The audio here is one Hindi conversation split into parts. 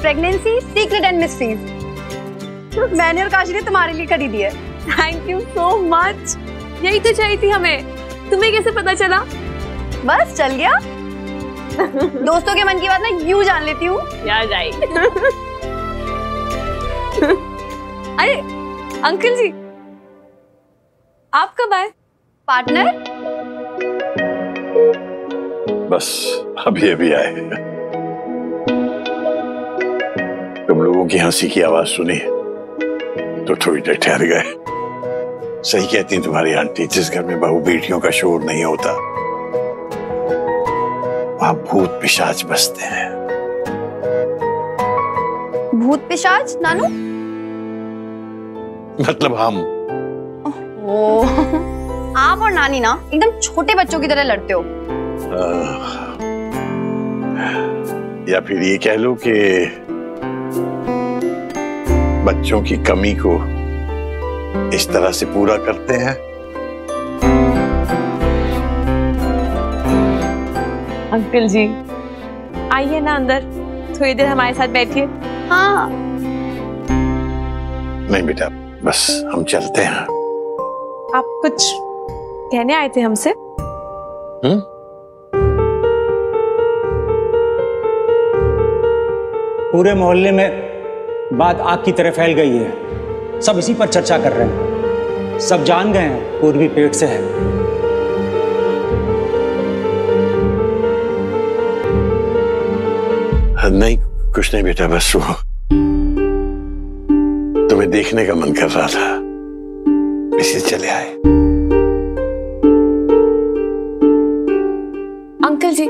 प्रेगनेंसी सीक्रेट एंड मिस्ट्रीज मैंने और काशी ने तुम्हारे लिए खरीदी है। Thank you so much. यही तो चाहिए थी हमें। तुम्हें कैसे पता चला? बस चल गया। दोस्तों के मन की बात ना यूं जान लेती हूँ। याद आई। अरे अंकल जी, आप कब आए? पार्टनर बस अभी अभी आए। तुम लोगों की हंसी की आवाज सुनी तो थोड़ी देर ठहर गए। सही कहती हैं तुम्हारी आंटी, जिस घर में बहू बेटियों का शोर नहीं होता वहां भूत पिशाच बसते हैं। भूत पिशाच? नानू मतलब हम। आप और नानी ना एकदम छोटे बच्चों की तरह लड़ते हो। या फिर ये कह लो कि बच्चों की कमी को इस तरह से पूरा करते हैं। अंकल जी आइए ना अंदर, थोड़ी देर हमारे साथ बैठिए। हाँ नहीं बेटा, बस हम चलते हैं। आप कुछ कहने आए थे हमसे? पूरे मोहल्ले में बात आग की तरह फैल गई है। सब इसी पर चर्चा कर रहे हैं। सब जान गए हैं पूर्वी पेट से है। नहीं कुछ नहीं बेटा, बस वो तुम्हें देखने का मन कर रहा था, इसलिए चले आए। अंकल जी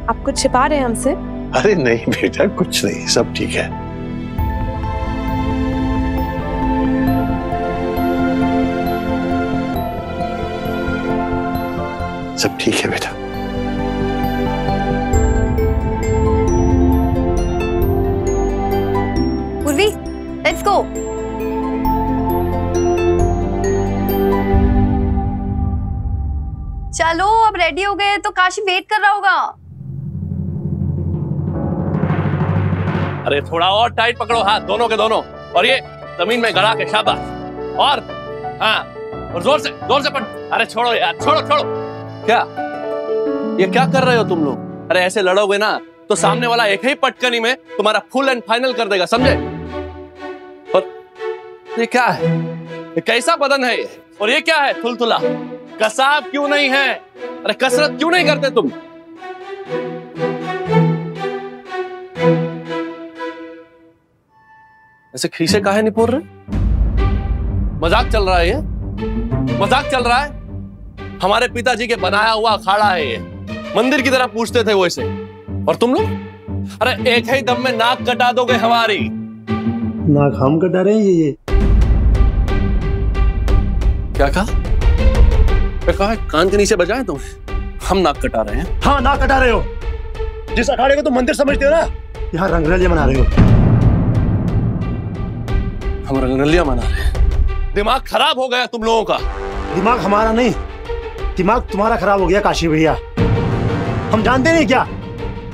आप कुछ छिपा रहे हैं हमसे? अरे नहीं बेटा, कुछ नहीं, सब ठीक है। सब ठीक है बेटा। पूर्वी, लेट्स गो। चलो अब रेडी हो गए तो काशी वेट कर रहा होगा। अरे थोड़ा और टाइट पकड़ो हाथ दोनों के दोनों, और ये जमीन में गड़ा के शाबाश। और हाँ, और जोर से पट। अरे छोड़ो यार, छोड़ो। क्या ये क्या कर रहे हो तुम लोग? अरे ऐसे लड़ोगे ना तो सामने वाला एक ही पटकनी में तुम्हारा फुल एंड फाइनल कर देगा, समझे? और ये क्या है? ये कैसा बदन है ये? और ये क्या है? थुलथुला। कसाब क्यों नहीं है? अरे कसरत क्यों नहीं करते तुम? ऐसे खीसे काहे नहीं पोड़ रहे? मजाक चल रहा है ये? मजाक चल रहा है? हमारे पिताजी के बनाया हुआ अखाड़ा है ये, मंदिर की तरह पूछते थे वो इसे। और तुम लोग अरे एक ही दम में नाक कटा दोगे हमारी। नाक हम कटा रहे हैं ये? क्या कहा? कान के नीचे बजाए तुम? हम नाक कटा रहे हैं? हाँ नाक कटा रहे हो। जिस अखाड़े को तुम मंदिर समझते हो ना, यहाँ रंगरलिया मना रहे हो। हम रंगरलिया मना रहे हैं? दिमाग खराब हो गया तुम लोगों का। दिमाग हमारा नहीं, दिमाग तुम्हारा खराब हो गया काशी भैया। हम जानते नहीं क्या,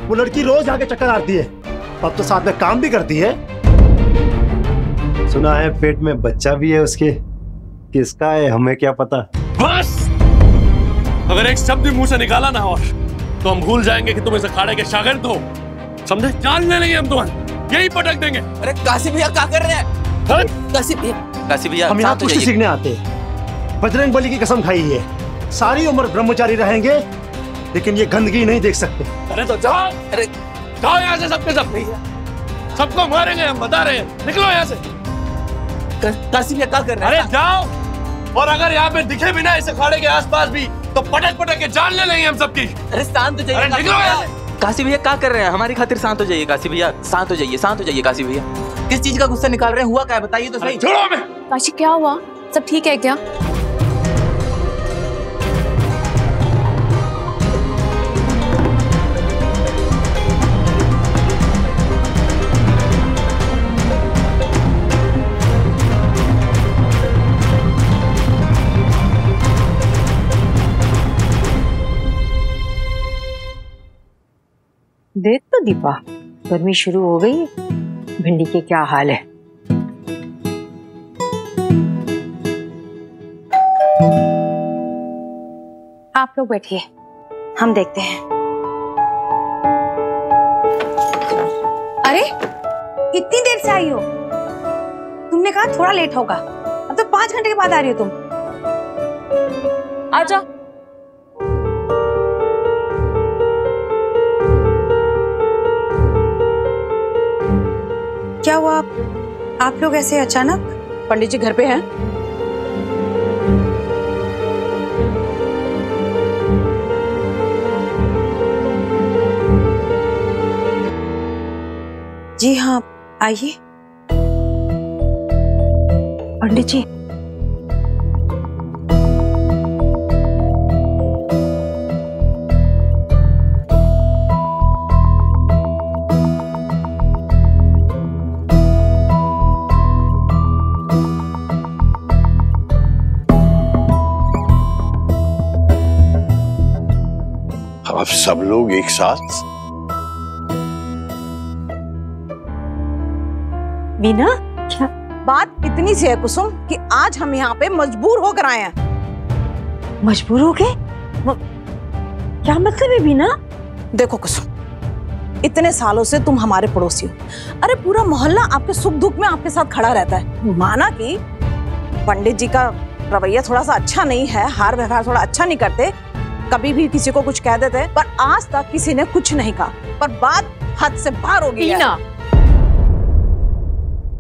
वो लड़की रोज आके चक्कर आती है, अब तो साथ में काम भी करती है। सुना है पेट में बच्चा भी है उसके, किसका है हमें क्या पता। बस अगर एक शब्द भी मुंह से निकाला ना और तो हम भूल जाएंगे कि तुम इस अखाड़े के शागिर्द हो, समझे? जान ले लेंगे हम तुम्हें, यही पटक देंगे। अरे काशी भैया क्या कर रहे हैं? काशी भैया हम यहाँ कुछ सीखने आते हैं। बजरंग बली की कसम खाई है, सारी उम्र ब्रह्मचारी रहेंगे लेकिन ये गंदगी नहीं देख सकते। अरे तो जाओ, अरे जाओ यहाँ से सबके सब। सबको मारेंगे हम, बता रहे हैं। निकलो यहाँ से। काशी भैया क्या कर रहे हैं? अरे जाओ, और अगर यहाँ पे दिखे भी ना इस अखाड़े के आसपास भी तो पटक के जान ले लेंगे हम सबकी। अरे शांत हो जाइए। निकलो यहाँ से। काशी भैया क्या कर रहे हैं? हमारी खातिर शांत हो जाइए काशी भैया, शांत हो जाइए काशी भैया। किस चीज का गुस्सा निकाल रहे हैं? हुआ क्या है बताइए तो सही। छोड़ो हमें। काशी क्या हुआ? सब ठीक है क्या? देख तो दीपा, गर्मी शुरू हो गई है, भिंडी के क्या हाल है। आप लोग बैठिए, हम देखते हैं। अरे कितनी देर से आई हो? तुमने कहा थोड़ा लेट होगा, अब तो 5 घंटे के बाद आ रही हो तुम। आजा। क्या हुआ आप लोग ऐसे अचानक? पंडित जी घर पे हैं? जी हाँ, आइए। पंडित जी, अब सब लोग एक साथ। बीना, क्या बात इतनी सी है कुसुम कि आज हम यहाँ पे मजबूर होकर आए हैं। मजबूर हो गए? क्या मतलब है बीना? देखो कुसुम, इतने सालों से तुम हमारे पड़ोसी हो। अरे पूरा मोहल्ला आपके सुख दुख में आपके साथ खड़ा रहता है। माना कि पंडित जी का रवैया थोड़ा सा अच्छा नहीं है, हार व्यवहार थोड़ा अच्छा नहीं करते, कभी भी किसी को कुछ कह देते हैं, पर आज तक किसी ने कुछ नहीं कहा। पर बात हद से बाहर हो गई है। बीना,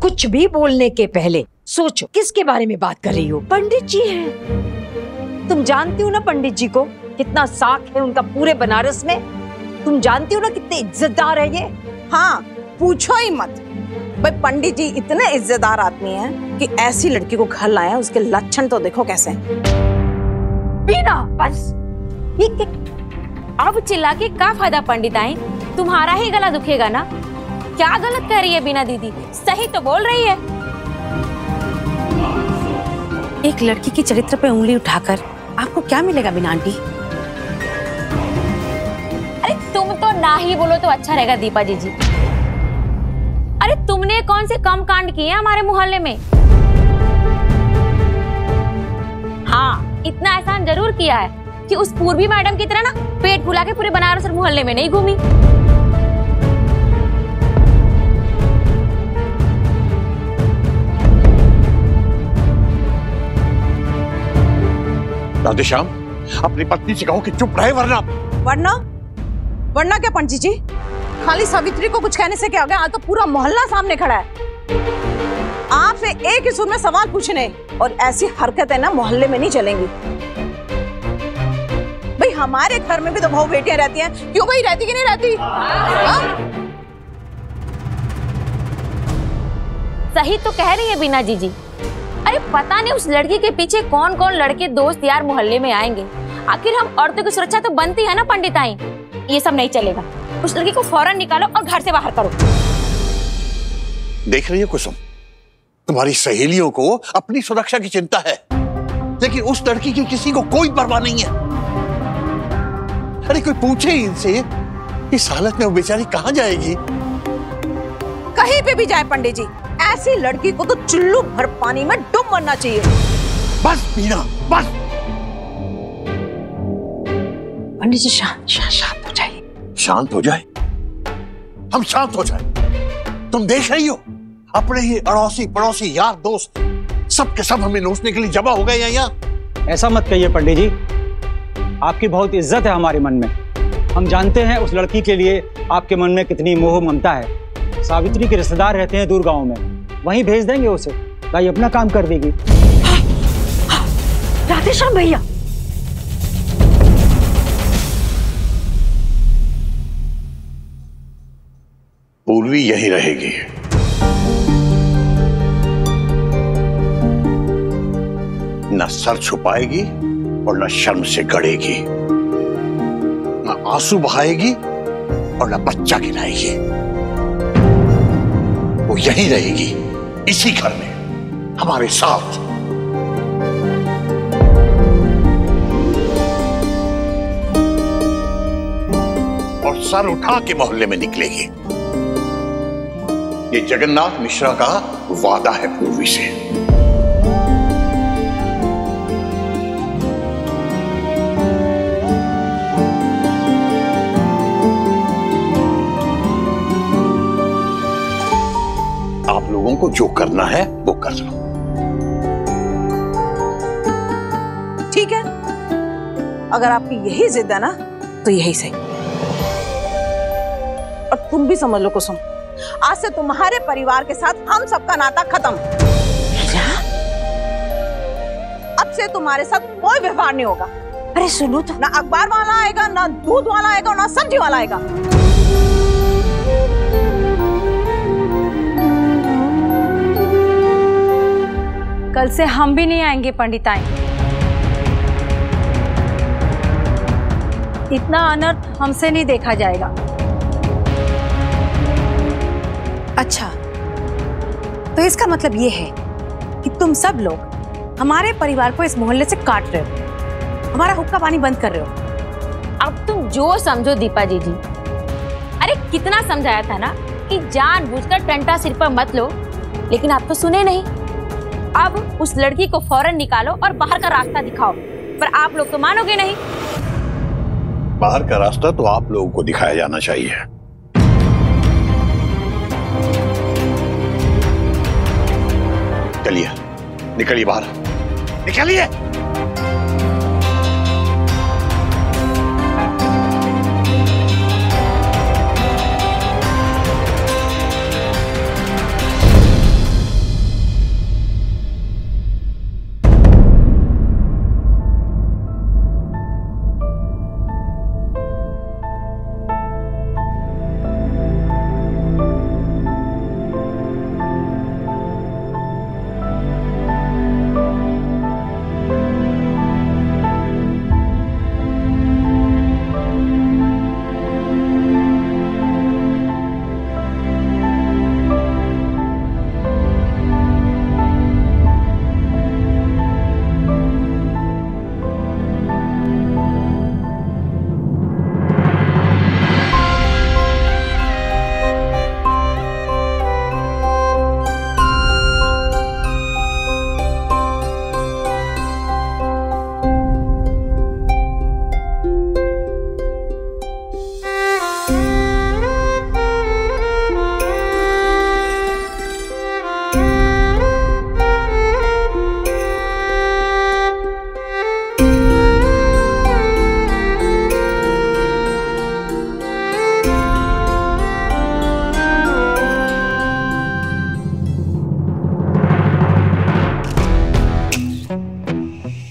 कुछ भी बोलने के पहले सोचो किसके बारे में बात कर रही हो। पंडित जी हैं। तुम जानती हो ना पंडित जी को कितना साख है उनका पूरे बनारस में। तुम जानती हो ना कितने इज्जतदार है ये। हाँ, पूछो ही मत भाई, पंडित जी इतने इज्जतदार आदमी हैं कि ऐसी लड़की को घर लाए, उसके लक्षण तो देखो कैसे हैं। बीना बस, अब चिल्ला के क्या फायदा पंडित आई, तुम्हारा ही गला दुखेगा ना। क्या गलत कह रही है बीना दीदी, सही तो बोल रही है। एक लड़की की चरित्र पे उंगली उठाकर आपको क्या मिलेगा बीना आंटी? अरे तुम तो ना ही बोलो तो अच्छा रहेगा दीपा जी। अरे तुमने कौन से कम कांड किए हैं हमारे मोहल्ले में? हाँ, इतना एहसान जरूर किया है कि उस पूर्वी मैडम की तरह ना पेट फुला के पूरे बनारस और मोहल्ले में नहीं घूमी। राधेश्याम, अपनी पत्नी से कहो कि चुप रहे, वरना वरना क्या पंडित जी? खाली सावित्री को कुछ कहने से क्या हो गया? आज तो पूरा मोहल्ला सामने खड़ा है। आपसे एक ही सुर में सवाल पूछने, और ऐसी हरकतें ना मोहल्ले में नहीं चलेंगी। भाई हमारे घर में भी तो बहू बेटियां रहती हैं, क्यों भाई रहती कि नहीं रहती? सही तो कह रही है बीना जी। अरे पता नहीं उस लड़की के पीछे कौन कौन लड़के दोस्त यार मोहल्ले में आएंगे। आखिर हम औरतों की सुरक्षा तो बनती है ना पंडित आई। ये सब नहीं चलेगा, उस लड़की को फौरन निकालो और घर से बाहर करो। देख रही हो कुसुम, तुम्हारी सहेलियों को अपनी सुरक्षा की चिंता है, लेकिन उस लड़की की किसी को कोई परवाह नहीं है। अरे कोई पूछे इनसे, इस हालत में वो बेचारी कहां जाएगी? कहीं पे भी जाए पंडित जी, ऐसी लड़की को तो चुल्लू भर पानी में डूब मरना चाहिए। बस बीना, बस। पंडित जी शांत हो जाइए। शांत हो जाए? हम शांत हो जाए? तुम देख रही हो अपने ही अड़ोसी पड़ोसी यार दोस्त सब के सब हमें नोचने के लिए जमा हो गए यहाँ। ऐसा मत कहिए पंडित जी, आपकी बहुत इज्जत है हमारे मन में। हम जानते हैं उस लड़की के लिए आपके मन में कितनी मोह ममता है। सावित्री के रिश्तेदार रहते हैं दूर गांव में, वहीं भेज देंगे उसे, भाई अपना काम कर देगी। राधेश्याम भैया, पूर्वी यहीं रहेगी। न सर छुपाएगी और न शर्म से गड़ेगी, न आंसू बहाएगी और न बच्चा गिनाएगी। वो यहीं रहेगी, इसी घर में हमारे साथ। और सर उठा के मोहल्ले में निकलेगी। ये जगन्नाथ मिश्रा का वादा है पूर्वी से। आप लोगों को जो करना है वो कर लो। ठीक है, अगर आपकी यही जिद है ना तो यही सही। और तुम भी समझ लो कुसुम, आज से तुम्हारे परिवार के साथ हम सबका नाता खत्म। क्या? अब से तुम्हारे साथ कोई व्यवहार नहीं होगा। अरे सुनो तो, ना अखबार वाला आएगा, ना दूध वाला आएगा, ना सब्जी वाला आएगा। कल से हम भी नहीं आएंगे पंडिताई। इतना अनर्थ हमसे नहीं देखा जाएगा। अच्छा, तो इसका मतलब ये है कि तुम सब लोग हमारे परिवार को इस मोहल्ले से काट रहे हो, हमारा हुक्का पानी बंद कर रहे हो। अब तुम जो समझो दीपा जी। अरे कितना समझाया था ना कि जानबूझकर टंटा सिर पर मत लो, लेकिन आप तो सुने नहीं। अब उस लड़की को फौरन निकालो और बाहर का रास्ता दिखाओ, पर आप लोग तो मानोगे नहीं। बाहर का रास्ता तो आप लोगों को दिखाया जाना चाहिए। चलिए, निकलिए बाहर, निकलिए।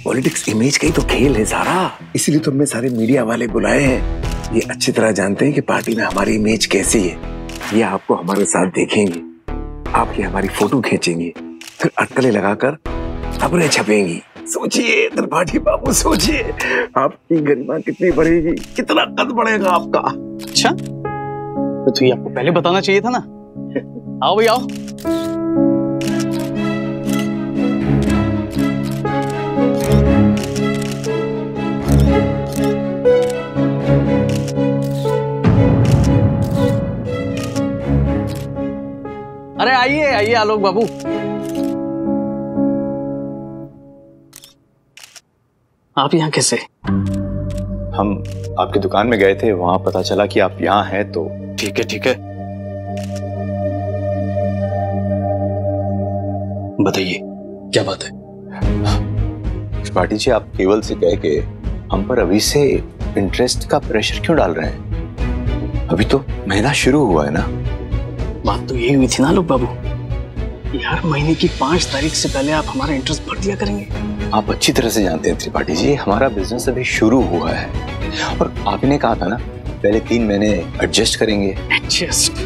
पॉलिटिक्स इमेज का ही तो खेल है सारा, इसीलिए तो हमने सारे मीडिया वाले बुलाए हैं। ये अच्छी तरह जानते हैं कि पार्टी में हमारी इमेज कैसी है। ये आपको हमारे साथ देखेंगे, आपकी हमारी फोटो खींचेंगे, फिर अटकलें लगाकर खबरें छपेंगी। सोचिए त्रिपाठी बाबू, सोचिए आपकी गरिमा कितनी बढ़ेगी, कितना कद बढ़ेगा आपका। अच्छा, तो ये आपको पहले बताना चाहिए था ना। आओ भाई आओ। अरे आइए आइए आलोक बाबू। आप यहाँ कैसे? हम आपकी दुकान में गए थे, वहां पता चला कि आप यहाँ हैं, तो ठीक है ठीक है, बताइए क्या बात है? त्रिपाठी जी, आप केवल से कह के हम पर अभी से इंटरेस्ट का प्रेशर क्यों डाल रहे हैं? अभी तो महीना शुरू हुआ है ना। बात तो यही हुई थी ना लोग बाबू, हर महीने की 5 तारीख से पहले आप हमारा इंटरेस्ट भर दिया करेंगे। आप अच्छी तरह से जानते हैं त्रिपाठी जी, हमारा बिजनेस अभी शुरू हुआ है और आपने कहा था ना पहले 3 महीने एडजस्ट करेंगे। एडजस्ट?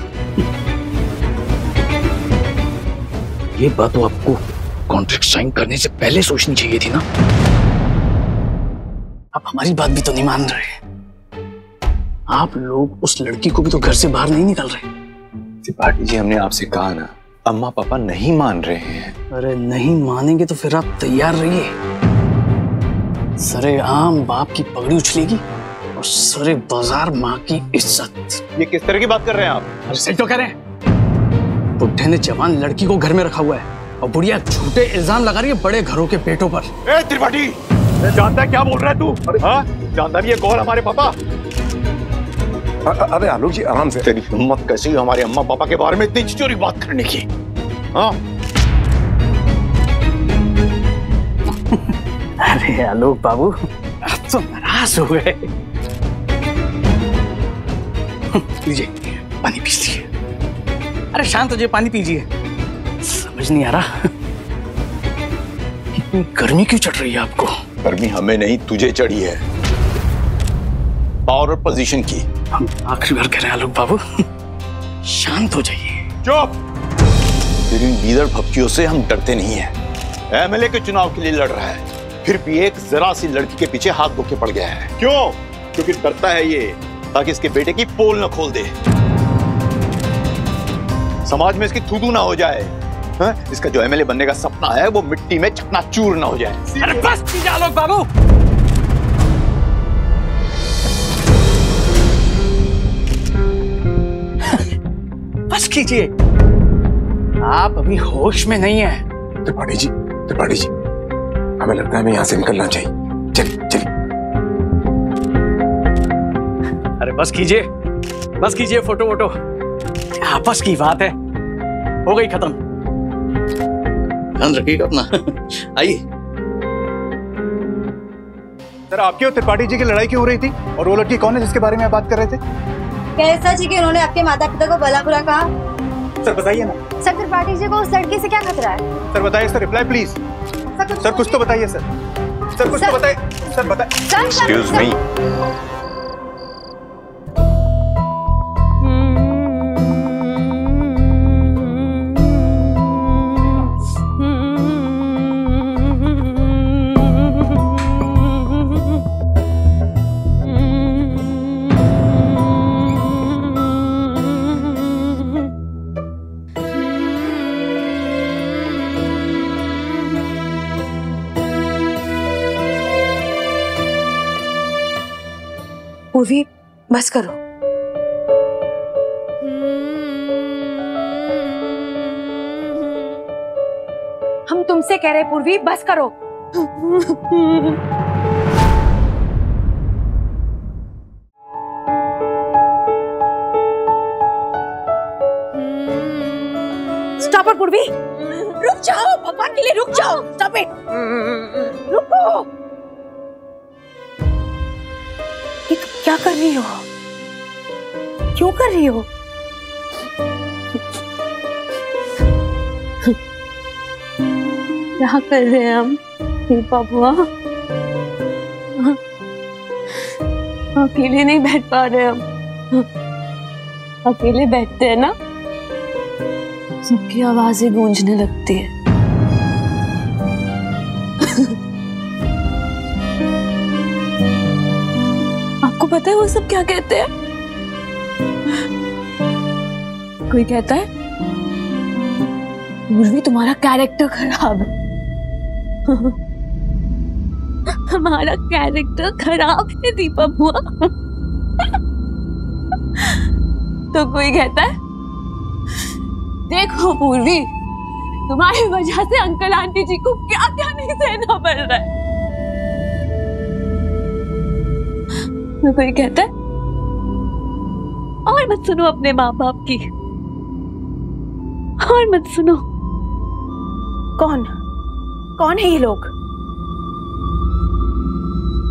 ये बात तो आपको कॉन्ट्रैक्ट साइन करने से पहले सोचनी चाहिए थी ना। आप हमारी बात भी तो नहीं मान रहे। आप लोग उस लड़की को भी तो घर से बाहर नहीं निकाल रहे। त्रिपाठी जी, हमने आपसे कहा ना, अम्मा पापा नहीं मान रहे हैं। अरे नहीं मानेंगे तो फिर आप तैयार रहिए, सरेआम बाप की पगड़ी उछलेगी और सारे बाजार माँ की इज्जत। ये किस तरह की बात कर रहे हैं आप? अरे सही तो कह रहे हैं। बुढ़े ने जवान लड़की को घर में रखा हुआ है और बुढ़िया झूठे इल्जाम लगा रही है बड़े घरों के बेटों पर। ए त्रिपाठी, जानता है क्या बोल रहा है तू? हाँ, जानता भी है कौन हमारे पापा? अरे आलोक जी आराम से। तेरी हिम्मत कैसी है हमारे अम्मा पापा के बारे में इतनी चिचोरी बात करने की? हाँ? अरे आलोक बाबू, आप तो नाराज हो गए। लीजिए पानी पीजिए। अरे शांत हो जाइए, पानी पीजिए। समझ नहीं आ रहा इतनी गर्मी क्यों चढ़ रही है आपको? गर्मी हमें नहीं तुझे चढ़ी है, पावर और पोजीशन की। हम आखिरी बार कह रहे हैं आलोक बाबू, शांत हो जाइए। चुप! तेरी लीडर भपकियों से हम डरते नहीं है। एमएलए के चुनाव के लिए लड़ रहा है, फिर भी एक जरा सी लड़की के पीछे हाथ धो के पड़ गया है। क्यों? क्योंकि डरता है ये, ताकि इसके बेटे की पोल न खोल दे, समाज में इसकी थूथू ना हो जाए। हाँ? इसका जो एमएलए बनने का सपना है वो मिट्टी में चकनाचूर ना हो जाए। अरे बस कीजिए आलोक बाबू। बस कीजिए, आप अभी होश में नहीं है। त्रिपाठी जी, त्रिपाठी जी, हमें लगता है हमें यहाँ से निकलना चाहिए। चलिए चलिए। अरे बस कीजिए फोटो वोटो, आपस की बात है, हो गई खत्म। ध्यान रखिएगा अपना। आइए। सर आपकी और त्रिपाठी जी की लड़ाई क्यों हो रही थी? और वो लड़की कौन है जिसके बारे में आप बात कर रहे थे? कैसा जी कि उन्होंने आपके माता पिता को भला बुरा कहा? सर बताइए ना। सर त्रिपाठी जी को उस लड़की से क्या खतरा है? सर बताइए सर, रिप्लाई प्लीज। सर कुछ तो बताइए सर। सर कुछ तो बताइए। सर बताइए। Excuse me. पूर्वी बस करो। हम तुमसे कह रहे पूर्वी बस करो। स्टॉप इट पूर्वी, रुक जाओ, भगवान के लिए रुक जाओ। स्टॉप इट, रुको। ये क्या कर रही हो? क्यों कर रही हो? क्या कर रहे हैं हम दीपा बुआ? अकेले नहीं बैठ पा रहे हम। अकेले बैठते हैं ना, सबकी आवाजें गूंजने लगती है। आपको पता है वो सब क्या कहते हैं? कोई कहता है पूर्वी तुम्हारा कैरेक्टर खराब है। हमारा कैरेक्टर खराब है दीपा बुआ। तो कोई कहता है देखो पूर्वी, तुम्हारी वजह से अंकल आंटी जी को क्या क्या नहीं सहना पड़ रहा है। तो कोई कहता है और मत सुनो अपने माँ बाप की, और मत सुनो। कौन है ये लोग?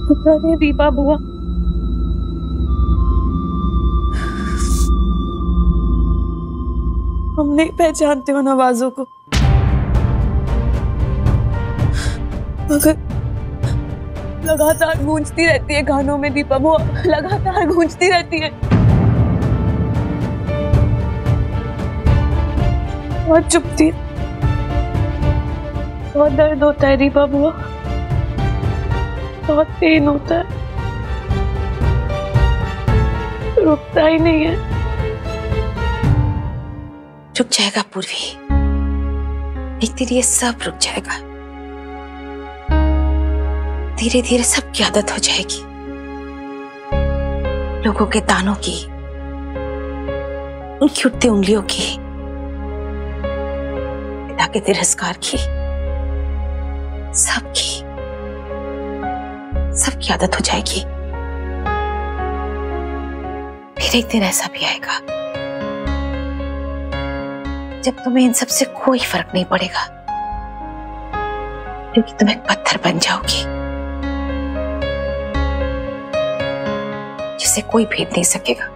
पता नहीं दीपा बुआ। हम नहीं पहचानते उन आवाजों को, मगर लगातार गूंजती रहती है कानों में दीपा बुआ, लगातार गूंजती रहती है। बहुत चुभती है, बहुत दर्द होता है दीपा बुआ, बहुत पेन होता है, रुकता ही नहीं है। रुक जाएगा पूर्वी, एक दिन ये सब रुक जाएगा। धीरे धीरे सबकी आदत हो जाएगी। लोगों के तानों की, उनकी उठती उंगलियों की, पिता के तिरस्कार की, सबकी आदत हो जाएगी। फिर एक दिन ऐसा भी आएगा जब तुम्हें इन सब से कोई फर्क नहीं पड़ेगा, क्योंकि तुम एक पत्थर बन जाओगी जिसे कोई भेद नहीं सकेगा।